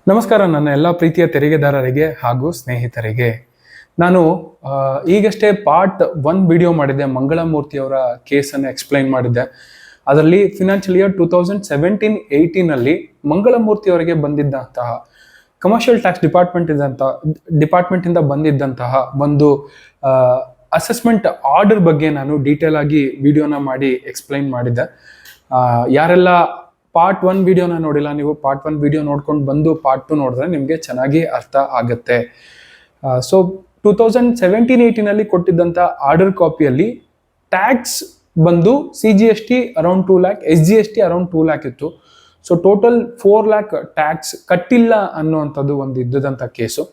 ನಮಸ್ಕಾರ ನನ್ನ ಎಲ್ಲ ಪ್ರೀತಿಯ ತೆರಿಗೆದಾರರಿಗೆ ಹಾಗೂ ಸ್ನೇಹಿತರಿಗೆ. ನಾನು ಈಗಷ್ಟೇ ಪಾರ್ಟ್ 1 ವಿಡಿಯೋ ಮಾಡಿದ್ದೆ, ಮಂಗಳಮೂರ್ತಿಯವರ ಕೇಸನ್ನು ಎಕ್ಸ್ಪ್ಲೈನ್ ಮಾಡಿದ್ದೆ. ಅದರಲ್ಲಿ ಫಿನಾನ್ಷಿಯಲ್ ಇಯರ್ 2017-18 ಮಂಗಳಮೂರ್ತಿಯವರಿಗೆ ಬಂದಿದ್ದಂತಹ ಕಮರ್ಷಿಯಲ್ ಟ್ಯಾಕ್ಸ್ ಡಿಪಾರ್ಟ್ಮೆಂಟಿಂದ ಬಂದಿದ್ದಂತಹ ಒಂದು ಅಸೆಸ್ಮೆಂಟ್ ಆರ್ಡರ್ ಬಗ್ಗೆ ನಾನು ಡೀಟೇಲ್ ಆಗಿ ವಿಡಿಯೋನ ಮಾಡಿ ಎಕ್ಸ್ಪ್ಲೈನ್ ಮಾಡಿದ್ದೆ. ಯಾರೆಲ್ಲ ಪಾರ್ಟ್ 1 ವಿಡಿಯೋನ ನೋಡಿಲ್ಲ, ನೀವು ಪಾರ್ಟ್ 1 ವಿಡಿಯೋ ನೋಡ್ಕೊಂಡು ಬಂದು ಪಾರ್ಟ್ 2 ನೋಡಿದ್ರೆ ನಿಮಗೆ ಚೆನ್ನಾಗಿ ಅರ್ಥ ಆಗುತ್ತೆ. ಸೊ 2017-18 ಕೊಟ್ಟಿದ್ದಂಥ ಆರ್ಡರ್ ಕಾಪಿಯಲ್ಲಿ ಟ್ಯಾಕ್ಸ್ ಬಂದು CGST around 2 lakh, SGST around 2 lakh ಇತ್ತು. ಸೊ ಟೋಟಲ್ 4 lakh ಟ್ಯಾಕ್ಸ್ ಕಟ್ಟಿಲ್ಲ ಅನ್ನುವಂಥದ್ದು ಒಂದು ಇದ್ದಂಥ ಕೇಸು.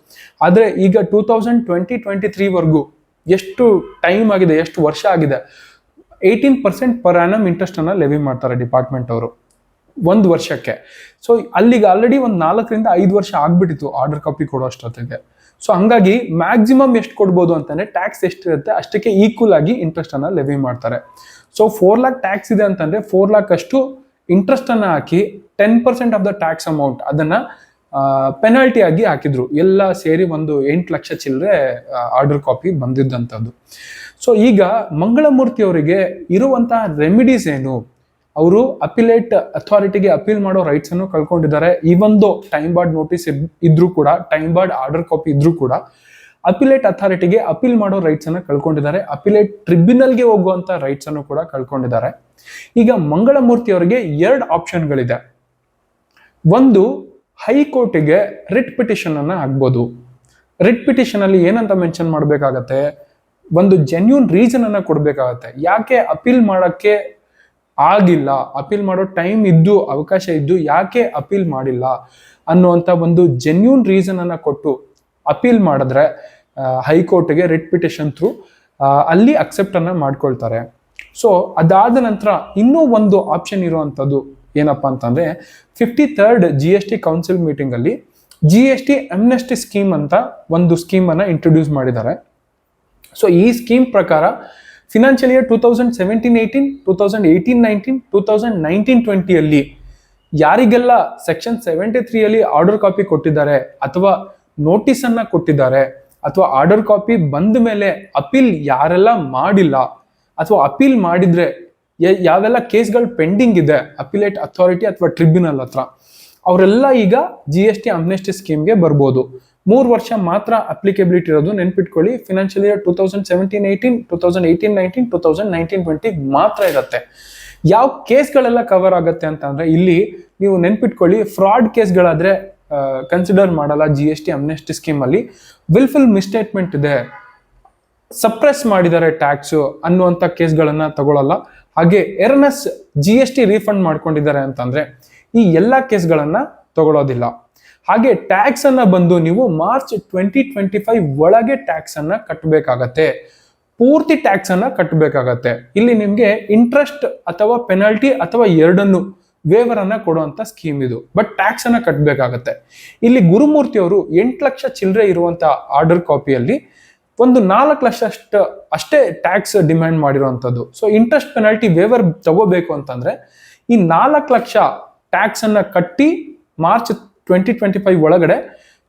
ಆದರೆ ಈಗ 2020-23 ಎಷ್ಟು ಟೈಮ್ ಆಗಿದೆ, ಎಷ್ಟು ವರ್ಷ ಆಗಿದೆ, 18% ಪರ್ ಆ್ಯನಮ್ ಇಂಟ್ರೆಸ್ಟನ್ನು ಲೆವಿ ಮಾಡ್ತಾರೆ ಡಿಪಾರ್ಟ್ಮೆಂಟ್ ಅವರು 1 ವರ್ಷಕ್ಕೆ. ಸೊ ಅಲ್ಲಿಗೆ ಆಲ್ರೆಡಿ ಒಂದು 4 ರಿಂದ 5 ವರ್ಷ ಆಗ್ಬಿಟ್ಟಿತ್ತು ಆರ್ಡರ್ ಕಾಪಿ ಕೊಡೋ ಅಷ್ಟೊತ್ತಿಗೆ. ಸೊ ಹಂಗಾಗಿ ಮ್ಯಾಕ್ಸಿಮಮ್ ಎಷ್ಟು ಕೊಡ್ಬೋದು ಅಂತಂದ್ರೆ ಟ್ಯಾಕ್ಸ್ ಎಷ್ಟಿರುತ್ತೆ ಅಷ್ಟಕ್ಕೆ ಈಕ್ವಲ್ ಆಗಿ ಇಂಟ್ರೆಸ್ಟ್ ಅನ್ನ ಲೆವಿ ಮಾಡ್ತಾರೆ. ಸೊ 4 lakh ಟ್ಯಾಕ್ಸ್ ಇದೆ ಅಂತಂದ್ರೆ 4 lakh ಅಷ್ಟು ಇಂಟ್ರೆಸ್ಟ್ ಅನ್ನ ಹಾಕಿ 10% ಆಫ್ ದ ಟ್ಯಾಕ್ಸ್ ಅಮೌಂಟ್ ಅದನ್ನ ಪೆನಾಲ್ಟಿ ಆಗಿ ಹಾಕಿದ್ರು. ಎಲ್ಲ ಸೇರಿ ಒಂದು 8 ಲಕ್ಷ ಚಿಲ್ಲರೆ ಆರ್ಡರ್ ಕಾಪಿ ಬಂದಿದ್ದಂಥದ್ದು. ಸೊ ಈಗ ಮಂಗಳಮೂರ್ತಿ ಅವರಿಗೆ ಇರುವಂತಹ ರೆಮಿಡೀಸ್ ಏನು? ಅವರು ಅಪಿಲೇಟ್ ಅಥಾರಿಟಿಗೆ ಅಪೀಲ್ ಮಾಡೋ ರೈಟ್ಸ್ ಅನ್ನು ಕಳ್ಕೊಂಡಿದ್ದಾರೆ. ಈ ಒಂದು ಟೈಮ್ ಬಾರ್ಡ್ ನೋಟಿಸ್ ಇದ್ರೂ ಕೂಡ, ಟೈಮ್ ಬಾರ್ಡ್ ಆರ್ಡರ್ ಕಾಪಿ ಇದ್ರೂ ಕೂಡ ಅಪಿಲೇಟ್ ಅಥಾರಿಟಿಗೆ ಅಪೀಲ್ ಮಾಡೋ ರೈಟ್ಸ್ ಅನ್ನು ಕಳ್ಕೊಂಡಿದ್ದಾರೆ. ಅಪಿಲೇಟ್ ಟ್ರಿಬ್ಯುನಲ್ಗೆ ಹೋಗುವಂತ ರೈಟ್ಸ್ ಅನ್ನು ಕೂಡ ಕಳ್ಕೊಂಡಿದ್ದಾರೆ. ಈಗ ಮಂಗಳಮೂರ್ತಿ ಅವರಿಗೆ 2 ಆಪ್ಷನ್ಗಳಿದೆ. ಒಂದು, ಹೈಕೋರ್ಟಿಗೆ ರಿಟ್ ಪಿಟಿಷನ್ ಅನ್ನ ಹಾಕ್ಬೋದು. ರಿಟ್ ಪಿಟಿಷನ್ ಅಲ್ಲಿ ಏನಂತ ಮೆನ್ಷನ್ ಮಾಡ್ಬೇಕಾಗತ್ತೆ, ಒಂದು ಜೆನ್ಯೂನ್ ರೀಸನ್ ಅನ್ನ ಕೊಡ್ಬೇಕಾಗತ್ತೆ. ಯಾಕೆ ಅಪೀಲ್ ಮಾಡಕ್ಕೆ ಆಗಿಲ್ಲ, ಅಪೀಲ್ ಮಾಡೋ ಟೈಮ್ ಇದ್ದು, ಅವಕಾಶ ಇದ್ದು ಯಾಕೆ ಅಪೀಲ್ ಮಾಡಿಲ್ಲ ಅನ್ನುವಂಥ ಒಂದು ಜೆನ್ಯೂನ್ ರೀಸನ್ ಅನ್ನ ಕೊಟ್ಟು ಅಪೀಲ್ ಮಾಡಿದ್ರೆ ಹೈಕೋರ್ಟ್ಗೆ ರಿಟ್ ಪಿಟಿಷನ್ ಥ್ರೂ ಅಲ್ಲಿ ಅಕ್ಸೆಪ್ಟ್ ಅನ್ನ ಮಾಡ್ಕೊಳ್ತಾರೆ. ಸೊ ಅದಾದ ನಂತರ ಇನ್ನೂ ಒಂದು ಆಪ್ಷನ್ ಇರುವಂಥದ್ದು ಏನಪ್ಪಾ ಅಂತಂದ್ರೆ 53rd GST ಕೌನ್ಸಿಲ್ ಮೀಟಿಂಗ್ ಅಲ್ಲಿ GST ಅಮ್ನೆಸ್ಟಿ ಸ್ಕೀಮ್ ಅಂತ ಒಂದು ಸ್ಕೀಮ್ ಅನ್ನ ಇಂಟ್ರೊಡ್ಯೂಸ್ ಮಾಡಿದ್ದಾರೆ. ಸೊ ಈ ಸ್ಕೀಮ್ ಪ್ರಕಾರ ಫಿನಾನ್ಷಿಯಲ್ ಇಯರ್ 2017-18, 2018-19, 2019-20 ಅಲ್ಲಿ ಯಾರಿಗೆಲ್ಲ ಸೆಕ್ಷನ್ 73 ಅಲ್ಲಿ ಆರ್ಡರ್ ಕಾಪಿ ಕೊಟ್ಟಿದ್ದಾರೆ ಅಥವಾ ನೋಟಿಸ್ ಅನ್ನ ಕೊಟ್ಟಿದ್ದಾರೆ ಅಥವಾ ಆರ್ಡರ್ ಕಾಪಿ ಬಂದ ಮೇಲೆ ಅಪೀಲ್ ಯಾರೆಲ್ಲ ಮಾಡಿಲ್ಲ ಅಥವಾ ಅಪೀಲ್ ಮಾಡಿದ್ರೆ ಯಾವೆಲ್ಲ ಕೇಸ್ಗಳು ಪೆಂಡಿಂಗ್ ಇದೆ ಅಪಿಲೇಟ್ ಅಥಾರಿಟಿ ಅಥವಾ ಟ್ರಿಬ್ಯುನಲ್ ಹತ್ರ, ಅವರೆಲ್ಲ ಈಗ GST ಅಮ್ನೆಸ್ಟಿ ಸ್ಕೀಮ್ಗೆ ಬರ್ಬೋದು. 3 ವರ್ಷ ಮಾತ್ರ ಅಪ್ಲಿಕೇಬಿಲಿಟಿ ಇರೋದು, ನೆನ್ಪಿಟ್ಕೊಳ್ಳಿ. ಫಿನಾನ್ಷಿಯಲ್ ಇಯರ್ 2017-18, 2018-19, 2019-20 ಮಾತ್ರ ಇರುತ್ತೆ. ಯಾವ ಕೇಸ್ಗಳೆಲ್ಲ ಕವರ್ ಆಗುತ್ತೆ ಅಂತಂದ್ರೆ ಇಲ್ಲಿ ನೀವು ನೆನ್ಪಿಟ್ಕೊಳ್ಳಿ, ಫ್ರಾಡ್ ಕೇಸ್ಗಳಾದ್ರೆ ಕನ್ಸಿಡರ್ ಮಾಡಲ್ಲ GST ಅಮ್ನೆಸ್ಟಿ ಸ್ಕೀಮ್ ಅಲ್ಲಿ. ವಿಲ್ಫುಲ್ ಮಿಸ್ಟೇಟ್ಮೆಂಟ್ ಇದೆ, ಸಪ್ರೆಸ್ ಮಾಡಿದ್ದಾರೆ ಟ್ಯಾಕ್ಸ್ ಅನ್ನುವಂಥ ಕೇಸ್ಗಳನ್ನ ತಗೊಳ್ಳಲ್ಲ. ಹಾಗೆ ಎರನೆಸ್ GST ರೀಫಂಡ್ ಮಾಡ್ಕೊಂಡಿದ್ದಾರೆ ಅಂತಂದ್ರೆ ಈ ಎಲ್ಲ ಕೇಸ್ಗಳನ್ನ ತಗೊಳ್ಳೋದಿಲ್ಲ. ಹಾಗೆ ಟ್ಯಾಕ್ಸ್ ಅನ್ನ ಬಂದು ನೀವು ಮಾರ್ಚ್ 2025 ಒಳಗೆ ಟ್ಯಾಕ್ಸ್ ಅನ್ನ ಕಟ್ಟಬೇಕಾಗತ್ತೆ, ಪೂರ್ತಿ ಟ್ಯಾಕ್ಸ್ ಅನ್ನ ಕಟ್ಟಬೇಕಾಗತ್ತೆ. ಇಲ್ಲಿ ನಿಮ್ಗೆ ಇಂಟ್ರೆಸ್ಟ್ ಅಥವಾ ಪೆನಾಲ್ಟಿ ಅಥವಾ ಎರಡನ್ನು ವೇವರ್ ಅನ್ನ ಕೊಡುವಂತ ಸ್ಕೀಮ್ ಇದು. ಬಟ್ ಟ್ಯಾಕ್ಸ್ ಅನ್ನ ಕಟ್ಟಬೇಕಾಗತ್ತೆ. ಇಲ್ಲಿ ಗುರುಮೂರ್ತಿ ಅವರು 8 ಲಕ್ಷ ಚಿಲ್ಲರೆ ಇರುವಂತ ಆರ್ಡರ್ ಕಾಪಿಯಲ್ಲಿ ಒಂದು 4 ಲಕ್ಷ ಅಷ್ಟೇ ಟ್ಯಾಕ್ಸ್ ಡಿಮ್ಯಾಂಡ್ ಮಾಡಿರುವಂತದ್ದು. ಸೊ ಇಂಟ್ರೆಸ್ಟ್ ಪೆನಾಲ್ಟಿ ವೇವರ್ ತಗೋಬೇಕು ಅಂತಂದ್ರೆ ಈ 4 ಲಕ್ಷ ಟ್ಯಾಕ್ಸ್ ಅನ್ನ ಕಟ್ಟಿ ಮಾರ್ಚ್ 2025 ಒಳಗಡೆ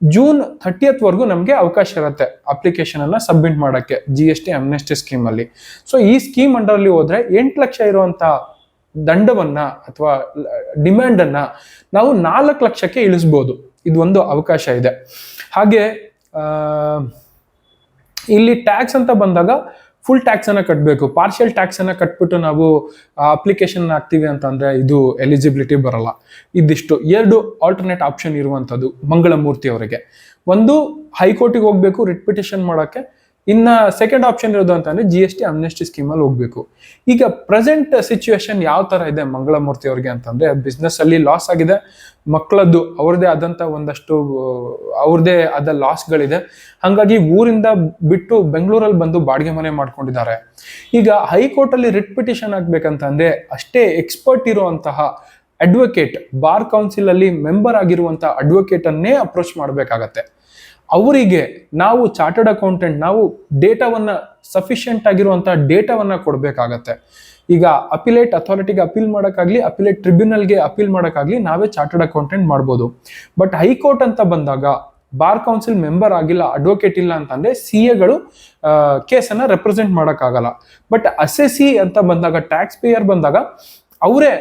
ಜೂನ್ 30th ನಮಗೆ ಅವಕಾಶ ಇರುತ್ತೆ ಅಪ್ಲಿಕೇಶನ್ ಅನ್ನ ಸಬ್ಮಿಟ್ ಮಾಡಕ್ಕೆ GST ಅಮ್ನೆಸ್ಟಿ ಸ್ಕೀಮ್ ಅಲ್ಲಿ. ಸೊ ಈ ಸ್ಕೀಮ್ ಅಂಡರ್ ಅಲ್ಲಿ ಹೋದ್ರೆ 8 ಲಕ್ಷ ಇರುವಂತ ದಂಡವನ್ನ ಅಥವಾ ಡಿಮ್ಯಾಂಡ್ ಅನ್ನ ನಾವು 4 ಲಕ್ಷಕ್ಕೆ ಇಳಿಸಬಹುದು. ಇದು ಒಂದು ಅವಕಾಶ ಇದೆ. ಹಾಗೆ ಇಲ್ಲಿ ಟ್ಯಾಕ್ಸ್ ಅಂತ ಬಂದಾಗ ಫುಲ್ ಟ್ಯಾಕ್ಸ್ ಅನ್ನ ಕಟ್ಟಬೇಕು. ಪಾರ್ಷಿಯಲ್ ಟ್ಯಾಕ್ಸ್ ಅನ್ನ ಕಟ್ಬಿಟ್ಟು ನಾವು ಅಪ್ಲಿಕೇಶನ್ ಹಾಕ್ತೀವಿ ಅಂತಂದ್ರೆ ಇದು ಎಲಿಜಿಬಿಲಿಟಿ ಬರಲ್ಲ. ಇದಿಷ್ಟು 2 ಆಲ್ಟರ್ನೇಟ್ ಆಪ್ಷನ್ ಇರುವಂತದ್ದು ಮಂಗಳಮೂರ್ತಿ ಅವರಿಗೆ. ಒಂದು, ಹೈಕೋರ್ಟಿಗೆ ಹೋಗ್ಬೇಕು ರಿಟ್ ಪಿಟಿಷನ್ ಮಾಡಕ್ಕೆ. ಇನ್ನ ಸೆಕೆಂಡ್ ಆಪ್ಷನ್ ಇರೋದು ಅಂತಂದ್ರೆ GST ಅಮ್ನೆಸ್ಟಿ ಸ್ಕೀಮ್ ಅಲ್ಲಿ ಹೋಗ್ಬೇಕು. ಈಗ ಪ್ರೆಸೆಂಟ್ ಸಿಚುವೇಶನ್ ಯಾವ ತರ ಇದೆ ಮಂಗಳಮೂರ್ತಿ ಅವ್ರಿಗೆ ಅಂತಂದ್ರೆ, ಬಿಸ್ನೆಸ್ ಅಲ್ಲಿ ಲಾಸ್ ಆಗಿದೆ, ಮಕ್ಕಳದ್ದು ಅವ್ರದೇ ಆದಂತ ಒಂದಷ್ಟು ಅವ್ರದೇ ಆದ ಲಾಸ್ಗಳಿದೆ. ಹಂಗಾಗಿ ಊರಿಂದ ಬಿಟ್ಟು ಬೆಂಗಳೂರಲ್ಲಿ ಬಂದು ಬಾಡಿಗೆ ಮನೆ ಮಾಡ್ಕೊಂಡಿದ್ದಾರೆ. ಈಗ ಹೈಕೋರ್ಟ್ ಅಲ್ಲಿ ರಿಟ್ ಪಿಟಿಷನ್ ಆಗ್ಬೇಕಂತಂದ್ರೆ ಅಷ್ಟೇ ಎಕ್ಸ್ಪರ್ಟ್ ಇರುವಂತಹ ಅಡ್ವೊಕೇಟ್, ಬಾರ್ ಕೌನ್ಸಿಲ್ ಅಲ್ಲಿ ಮೆಂಬರ್ ಆಗಿರುವಂತಹ ಅಡ್ವೊಕೇಟ್ ಅನ್ನೇ ಅಪ್ರೋಚ್ ಮಾಡ್ಬೇಕಾಗತ್ತೆ. ಅವರಿಗೆ ನಾವು ಚಾರ್ಟರ್ಡ್ ಅಕೌಂಟೆಂಟ್, ನಾವು ಡೇಟಾವನ್ನ ಸಫಿಷಿಯಂಟ್ ಆಗಿರುವಂತಹ ಡೇಟಾವನ್ನ ಕೊಡ್ಬೇಕಾಗತ್ತೆ. ಈಗ ಅಪಿಲೇಟ್ ಅಥಾರಿಟಿಗೆ ಅಪೀಲ್ ಮಾಡೋಕ್ಕಾಗ್ಲಿ, ಅಪಿಲೇಟ್ ಟ್ರಿಬ್ಯುನಲ್ಗೆ ಅಪೀಲ್ ಮಾಡೋಕ್ಕಾಗ್ಲಿ ನಾವೇ ಚಾರ್ಟರ್ಡ್ ಅಕೌಂಟೆಂಟ್ ಮಾಡ್ಬೋದು. ಬಟ್ ಹೈಕೋರ್ಟ್ ಅಂತ ಬಂದಾಗ ಬಾರ್ ಕೌನ್ಸಿಲ್ ಮೆಂಬರ್ ಆಗಿಲ್ಲ, ಅಡ್ವೊಕೇಟ್ ಇಲ್ಲ ಅಂತಂದ್ರೆ CAಗಳು ಕೇಸನ್ನ ರೆಪ್ರೆಸೆಂಟ್ ಮಾಡೋಕ್ಕಾಗಲ್ಲ. ಬಟ್ ಅಸೆಸಿ ಅಂತ ಬಂದಾಗ, ಟ್ಯಾಕ್ಸ್ ಪೇಯರ್ ಬಂದಾಗ ಅವರೇ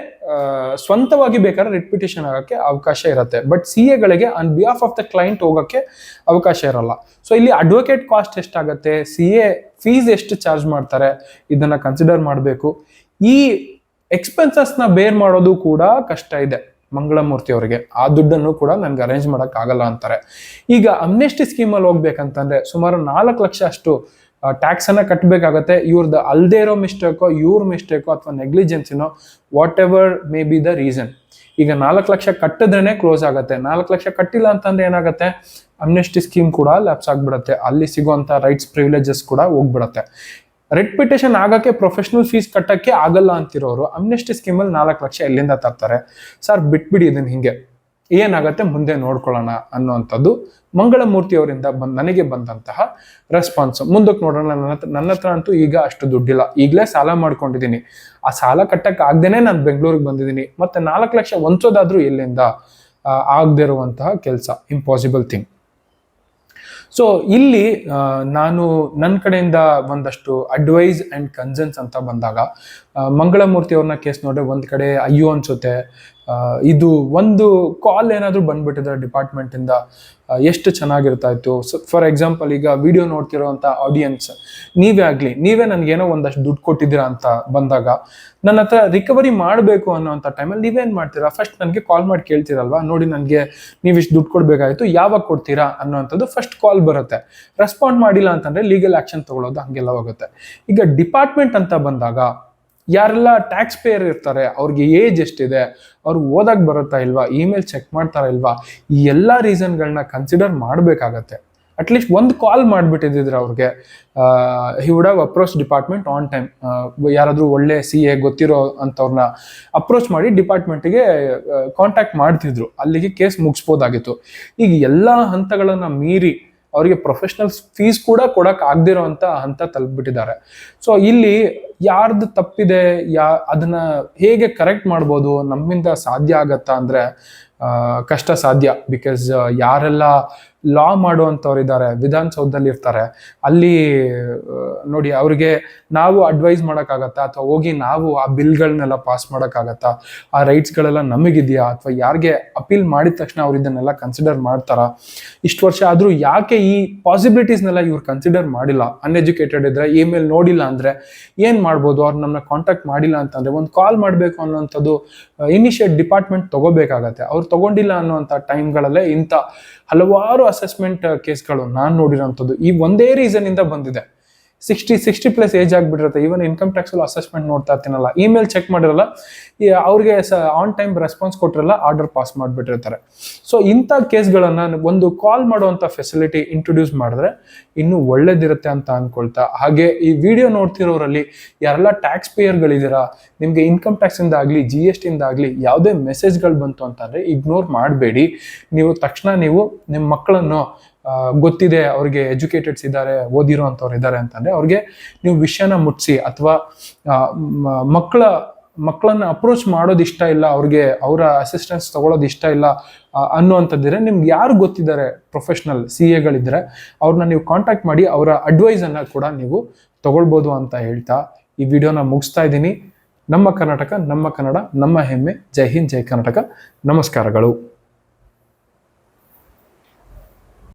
ಸ್ವಂತವಾಗಿ ಬೇಕಾದ್ರೆ ರಿಟ್ ಪಿಟಿಷನ್ ಆಗಕ್ಕೆ ಅವಕಾಶ ಇರುತ್ತೆ. ಬಟ್ CAಗಳಿಗೆ on behalf of the client ಹೋಗಕ್ಕೆ ಅವಕಾಶ ಇರಲ್ಲ. ಸೊ ಇಲ್ಲಿ ಅಡ್ವೊಕೇಟ್ ಕಾಸ್ಟ್ ಎಷ್ಟಾಗತ್ತೆ, CA ಫೀಸ್ ಎಷ್ಟು ಚಾರ್ಜ್ ಮಾಡ್ತಾರೆ, ಇದನ್ನ ಕನ್ಸಿಡರ್ ಮಾಡಬೇಕು. ಈ ಎಕ್ಸ್ಪೆನ್ಸಸ್ನ ಬೇರ್ ಮಾಡೋದು ಕೂಡ ಕಷ್ಟ ಇದೆ ಮಂಗಳಮೂರ್ತಿ ಅವರಿಗೆ. ಆ ದುಡ್ಡನ್ನು ಕೂಡ ನನ್ಗೆ ಅರೇಂಜ್ ಮಾಡಕ್ ಆಗಲ್ಲ ಅಂತಾರೆ. ಈಗ ಅಮ್ನೆಸ್ಟಿ ಸ್ಕೀಮಲ್ಲಿ ಹೋಗ್ಬೇಕಂತಂದ್ರೆ ಸುಮಾರು 4 ಲಕ್ಷ ಅಷ್ಟು ಟ್ಯಾಕ್ಸ್ ಅನ್ನ ಕಟ್ಟಬೇಕಾಗತ್ತೆ. ಇವ್ರದ್ದು ಅಲ್ದೇ ಇರೋ ಮಿಸ್ಟೇಕೋ, ಇವ್ರ ಮಿಸ್ಟೇಕೋ ಅಥವಾ ನೆಗ್ಲಿಜೆನ್ಸಿನೋ, whatever may be the reason. ಈಗ 4 ಲಕ್ಷ ಕಟ್ಟಿದ್ರೇನೆ ಕ್ಲೋಸ್ ಆಗುತ್ತೆ. 4 ಲಕ್ಷ ಕಟ್ಟಿಲ್ಲ ಅಂತಂದ್ರೆ ಏನಾಗುತ್ತೆ, ಅಮ್ನೆಸ್ಟಿ ಸ್ಕೀಮ್ ಕೂಡ ಲ್ಯಾಪ್ಸ್ ಆಗ್ಬಿಡುತ್ತೆ. ಅಲ್ಲಿ ಸಿಗುವಂತ ರೈಟ್ಸ್ ಪ್ರಿವಿಲೇಜಸ್ ಕೂಡ ಹೋಗ್ಬಿಡತ್ತೆ. ರಿಟ್ ಪಿಟಿಷನ್ ಆಗಕ್ಕೆ ಪ್ರೊಫೆಷನಲ್ ಫೀಸ್ ಕಟ್ಟಕ್ಕೆ ಆಗಲ್ಲ ಅಂತಿರೋರು ಅಮ್ನೆಸ್ಟಿ ಸ್ಕೀಮಲ್ಲಿ 4 ಲಕ್ಷ ಎಲ್ಲಿಂದ ತರ್ತಾರೆ? ಸರ್ ಬಿಟ್ಬಿಡಿ ಇದನ್ನ, ಹಿಂಗೆ ಏನಾಗತ್ತೆ ಮುಂದೆ ನೋಡ್ಕೊಳ್ಳೋಣ ಅನ್ನುವಂಥದ್ದು ಮಂಗಳಮೂರ್ತಿ ಅವರಿಂದ ನನಗೆ ಬಂದಂತಹ ರೆಸ್ಪಾನ್ಸ್. ಮುಂದಕ್ಕೆ ನೋಡೋಣ. ನನ್ನ ಹತ್ರ ಅಂತೂ ಈಗ ಅಷ್ಟು ದುಡ್ಡಿಲ್ಲ, ಈಗಲೇ ಸಾಲ ಮಾಡ್ಕೊಂಡಿದ್ದೀನಿ. ಆ ಸಾಲ ಕಟ್ಟಕ್ಕೆ ಆಗ್ದೇನೆ ನಾನು ಬೆಂಗಳೂರಿಗೆ ಬಂದಿದ್ದೀನಿ. ಮತ್ತೆ 4 ಲಕ್ಷ ಹೊಂಚೋದಾದ್ರೂ ಎಲ್ಲಿಂದ? ಆಗದೆ ಇರುವಂತಹ ಕೆಲಸ, ಇಂಪಾಸಿಬಲ್ ಥಿಂಗ್. ಸೊ ಇಲ್ಲಿ ನಾನು ನನ್ನ ಕಡೆಯಿಂದ ಒಂದಷ್ಟು ಅಡ್ವೈಸ್ ಅಂಡ್ ಕನ್ಸರ್ನ್ಸ್ ಅಂತ ಬಂದಾಗ, ಮಂಗಳಮೂರ್ತಿ ಅವ್ರನ್ನ ಕೇಸ್ ನೋಡ್ರೆ ಒಂದ್ ಕಡೆ ಅಯ್ಯೋ ಅನ್ಸುತ್ತೆ. ಇದು ಒಂದು ಕಾಲ್ ಏನಾದ್ರು ಬಂದ್ಬಿಟ್ಟಿದ್ರೆ ಡಿಪಾರ್ಟ್ಮೆಂಟ್ ಇಂದ ಎಷ್ಟು ಚೆನ್ನಾಗಿರ್ತಾ ಇತ್ತು. ಸೊ ಫಾರ್ ಎಕ್ಸಾಂಪಲ್, ಈಗ ವಿಡಿಯೋ ನೋಡ್ತಿರೋಂಥ ಆಡಿಯನ್ಸ್ ನೀವೇ ನನ್ಗೇನೋ ಒಂದಷ್ಟು ದುಡ್ಡು ಕೊಟ್ಟಿದ್ದೀರಾ ಅಂತ ಬಂದಾಗ, ನನ್ನ ಹತ್ರ ರಿಕವರಿ ಮಾಡಬೇಕು ಅನ್ನೋಂಥ ಟೈಮಲ್ಲಿ ನೀವೇನ್ ಮಾಡ್ತೀರಾ? ಫಸ್ಟ್ ನನಗೆ ಕಾಲ್ ಮಾಡಿ ಕೇಳ್ತೀರಲ್ವಾ, ನೋಡಿ ನನಗೆ ನೀವಿಷ್ಟು ದುಡ್ಡು ಕೊಡ್ಬೇಕಾಯ್ತು, ಯಾವಾಗ ಕೊಡ್ತೀರಾ ಅನ್ನೋಂಥದ್ದು ಫಸ್ಟ್ ಕಾಲ್ ಬರುತ್ತೆ. ರೆಸ್ಪಾಂಡ್ ಮಾಡಿಲ್ಲ ಅಂತಂದ್ರೆ ಲೀಗಲ್ ಆಕ್ಷನ್ ತಗೊಳ್ಳೋದು ಹಂಗೆಲ್ಲ ಹೋಗುತ್ತೆ. ಈಗ ಡಿಪಾರ್ಟ್ಮೆಂಟ್ ಅಂತ ಬಂದಾಗ ಯಾರೆಲ್ಲ ಟ್ಯಾಕ್ಸ್ ಪೇಯರ್ ಇರ್ತಾರೆ, ಅವ್ರಿಗೆ ಏಜ್ ಎಷ್ಟಿದೆ, ಅವ್ರು ಓದಕ್ ಬರುತ್ತಾ ಇಲ್ವಾ, ಇಮೇಲ್ ಚೆಕ್ ಮಾಡ್ತಾರ ಇಲ್ವಾ, ಈ ಎಲ್ಲ ರೀಸನ್ಗಳನ್ನ ಕನ್ಸಿಡರ್ ಮಾಡಬೇಕಾಗತ್ತೆ. ಅಟ್ಲೀಸ್ಟ್ ಒಂದು ಕಾಲ್ ಮಾಡಿಬಿಟ್ಟಿದ್ರೆ ಅವ್ರಿಗೆ, he would have approach department on time. ಯಾರಾದರೂ ಒಳ್ಳೆ CA ಗೊತ್ತಿರೋ ಅಂಥವ್ರನ್ನ ಅಪ್ರೋಚ್ ಮಾಡಿ ಡಿಪಾರ್ಟ್ಮೆಂಟ್ಗೆ ಕಾಂಟ್ಯಾಕ್ಟ್ ಮಾಡ್ತಿದ್ರು, ಅಲ್ಲಿಗೆ ಕೇಸ್ ಮುಗಿಸ್ಬೋದಾಗಿತ್ತು. ಈಗ ಎಲ್ಲ ಹಂತಗಳನ್ನ ಮೀರಿ ಅವರಿಗೆ ಪ್ರೊಫೆಷನಲ್ ಫೀಸ್ ಕೂಡ ಕೊಡಕ್ ಆಗದಿರೋ ಅಂತ ಹಂತ ತಲುಪಿಬಿಟ್ಟಿದ್ದಾರೆ. ಸೊ ಇಲ್ಲಿ ಯಾರ್ದು ತಪ್ಪಿದೆ, ಅದನ್ನ ಹೇಗೆ ಕರೆಕ್ಟ್ ಮಾಡ್ಬೋದು, ನಮ್ಮಿಂದ ಸಾಧ್ಯ ಆಗತ್ತಾ ಅಂದ್ರೆ ಕಷ್ಟ ಸಾಧ್ಯ. ಬಿಕಾಸ್ ಯಾರೆಲ್ಲ ಲಾ ಮಾಡುವಂಥವ್ರು ಇದ್ದಾರೆ, ವಿಧಾನಸೌಧದಲ್ಲಿ ಇರ್ತಾರೆ, ಅಲ್ಲಿ ನೋಡಿ ಅವ್ರಿಗೆ ನಾವು ಅಡ್ವೈಸ್ ಮಾಡೋಕ್ಕಾಗತ್ತಾ, ಅಥವಾ ಹೋಗಿ ನಾವು ಆ ಬಿಲ್ಗಳನ್ನೆಲ್ಲ ಪಾಸ್ ಮಾಡೋಕ್ಕಾಗತ್ತಾ, ಆ ರೈಟ್ಸ್ಗಳೆಲ್ಲ ನಮಗಿದೆಯಾ, ಅಥವಾ ಯಾರಿಗೆ ಅಪೀಲ್ ಮಾಡಿದ ತಕ್ಷಣ ಅವ್ರು ಇದನ್ನೆಲ್ಲ ಕನ್ಸಿಡರ್ ಮಾಡ್ತಾರಾ? ಇಷ್ಟು ವರ್ಷ ಆದರೂ ಯಾಕೆ ಈ ಪಾಸಿಬಿಲಿಟೀಸ್ನೆಲ್ಲ ಇವ್ರು ಕನ್ಸಿಡರ್ ಮಾಡಿಲ್ಲ? ಅನ್ಎಜುಕೇಟೆಡ್ ಇದ್ರೆ, ಇಮೇಲ್ ನೋಡಿಲ್ಲ ಅಂದ್ರೆ ಏನ್ ಮಾಡ್ಬೋದು? ಅವ್ರು ನಮ್ಮನ್ನ ಕಾಂಟ್ಯಾಕ್ಟ್ ಮಾಡಿಲ್ಲ ಅಂತಂದ್ರೆ ಒಂದು ಕಾಲ್ ಮಾಡಬೇಕು ಅನ್ನೋಂಥದ್ದು ಇನಿಷಿಯೇಟ್ ಡಿಪಾರ್ಟ್ಮೆಂಟ್ ತಗೋಬೇಕಾಗತ್ತೆ. ಅವ್ರು ತಗೊಂಡಿಲ್ಲ ಅನ್ನುವಂಥ ಟೈಮ್ಗಳಲ್ಲೇ ಇಂಥ ಹಲವಾರು ಅಸೆಸ್ಮೆಂಟ್ ಕೇಸ್ಗಳು ನಾನು ನೋಡಿರೋಂಥದ್ದು ಈ ಒಂದೇ ರೀಸನ್ ಇಂದ ಬಂದಿದೆ. 60+ ಏಜ್ ಆಗ್ಬಿಟ್ಟಿರುತ್ತೆ. ಈವನ್ ಇನ್ಕಮ್ ಟ್ಯಾಕ್ಸ್ ಅಸೆಸ್ಮೆಂಟ್ ನೋಡ್ತಾ ಇರ್ತೀನಲ್ಲ, ಇಮೇಲ್ ಚೆಕ್ ಮಾಡಿರಲ್ಲ, ಅವ್ರಿಗೆ ಆನ್ ಟೈಮ್ ರೆಸ್ಪಾನ್ಸ್ ಕೊಟ್ಟಿರಲ್ಲ, ಆರ್ಡರ್ ಪಾಸ್ ಮಾಡಿಬಿಟ್ಟಿರ್ತಾರೆ. ಸೊ ಇಂಥ ಕೇಸ್ಗಳನ್ನ ಒಂದು ಕಾಲ್ ಮಾಡುವಂಥ ಫೆಸಿಲಿಟಿ ಇಂಟ್ರೊಡ್ಯೂಸ್ ಮಾಡಿದ್ರೆ ಇನ್ನೂ ಒಳ್ಳೇದಿರುತ್ತೆ ಅಂತ ಅನ್ಕೊಳ್ತಾ, ಹಾಗೆ ಈ ವಿಡಿಯೋ ನೋಡ್ತಿರೋರಲ್ಲಿ ಯಾರೆಲ್ಲ ಟ್ಯಾಕ್ಸ್ ಪೇಯರ್ಗಳಿದ್ದೀರಾ, ನಿಮಗೆ ಇನ್ಕಮ್ ಟ್ಯಾಕ್ಸ್ ಇಂದ ಆಗಲಿ, GST ಇಂದ ಆಗಲಿ ಯಾವುದೇ ಮೆಸೇಜ್ಗಳು ಬಂತು ಅಂತಂದ್ರೆ ಇಗ್ನೋರ್ ಮಾಡಬೇಡಿ. ನೀವು ತಕ್ಷಣ ನಿಮ್ಮ ಮಕ್ಕಳನ್ನು ಗೊತ್ತಿದೆ, ಅವ್ರಿಗೆ ಎಜುಕೇಟೆಡ್ಸ್ ಇದ್ದಾರೆ, ಓದಿರೋ ಅಂಥವ್ರು ಇದ್ದಾರೆ ಅಂತಂದ್ರೆ ಅವ್ರಿಗೆ ನೀವು ವಿಷಯನ ಮುಟ್ಸಿ, ಅಥವಾ ಮಕ್ಕಳನ್ನ ಅಪ್ರೋಚ್ ಮಾಡೋದು ಇಷ್ಟ ಇಲ್ಲ, ಅವ್ರಿಗೆ ಅವರ ಅಸಿಸ್ಟೆನ್ಸ್ ತಗೊಳ್ಳೋದು ಇಷ್ಟ ಇಲ್ಲ ಅನ್ನುವಂಥದ್ದಿದ್ರೆ, ನಿಮ್ಗೆ ಯಾರು ಗೊತ್ತಿದ್ದಾರೆ ಪ್ರೊಫೆಷನಲ್ CAಗಳಿದ್ರೆ ಅವ್ರನ್ನ ನೀವು ಕಾಂಟ್ಯಾಕ್ಟ್ ಮಾಡಿ ಅವರ ಅಡ್ವೈಸ್ ಅನ್ನ ಕೂಡ ನೀವು ತಗೊಳ್ಬೋದು ಅಂತ ಹೇಳ್ತಾ ಈ ವಿಡಿಯೋನ ಮುಗಿಸ್ತಾ ಇದ್ದೀನಿ. ನಮ್ಮ ಕರ್ನಾಟಕ, ನಮ್ಮ ಕನ್ನಡ, ನಮ್ಮ ಹೆಮ್ಮೆ. ಜೈ ಹಿಂದ್, ಜೈ ಕರ್ನಾಟಕ. ನಮಸ್ಕಾರಗಳು.